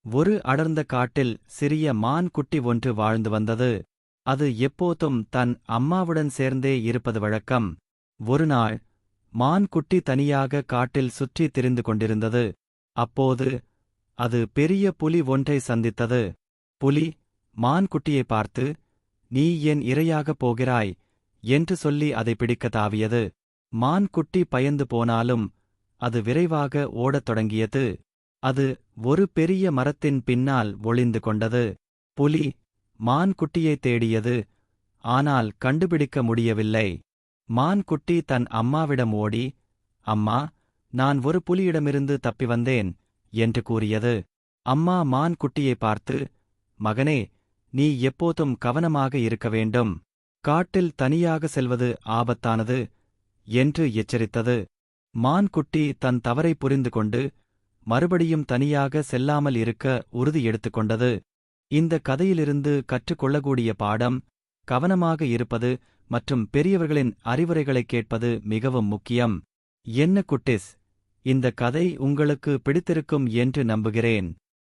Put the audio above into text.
ஒரு அடர்ந்த காட்டில் சிறிய மான் குட்டி ஒன்று வாழ்ந்து வந்தது. அது எப்போதும் தன் அம்மாவுடன் சேர்ந்தே இருப்பது வழக்கம். ஒருநாள் மான் குட்டி தனியாக காட்டில் சுற்றி திரிந்து கொண்டிருந்தது. அப்போது அது பெரிய புலி ஒன்றை சந்தித்தது. புலி மான் குட்டியை பார்த்து, "நீ என் இரையாகப் போகிறாய்" என்று சொல்லி அதை பிடிக்க தாவியது. மான் குட்டி பயந்து போனாலும் அது விரைவாக ஓடத் தொடங்கியது. அது ஒரு பெரிய மரத்தின் பின்னால் ஒளிந்து கொண்டது. புலி மான் குட்டியை தேடியது, ஆனால் கண்டுபிடிக்க முடியவில்லை. மான் குட்டி தன் அம்மாவிடம் ஓடி, "அம்மா, நான் ஒரு புலியிடமிருந்து தப்பி வந்தேன்" என்று கூறியது. அம்மா மான் குட்டியை பார்த்து, "மகனே, நீ எப்போதும் கவனமாக இருக்க வேண்டும். காட்டில் தனியாக செல்வது ஆபத்தானது" என்று எச்சரித்தது. மான் குட்டி தன் தவறை புரிந்து கொண்டு மறுபடியும் தனியாக செல்லாமல் இருக்க உறுதி எடுத்துக்கொண்டது. இந்த கதையிலிருந்து கற்றுக்கொள்ளக்கூடிய பாடம், கவனமாக இருப்பது மற்றும் பெரியவர்களின் அறிவுரைகளைக் கேட்பது மிகவும் முக்கியம். என்ன குட்டீஸ், இந்த கதை உங்களுக்கு பிடித்திருக்கும் என்று நம்புகிறேன்.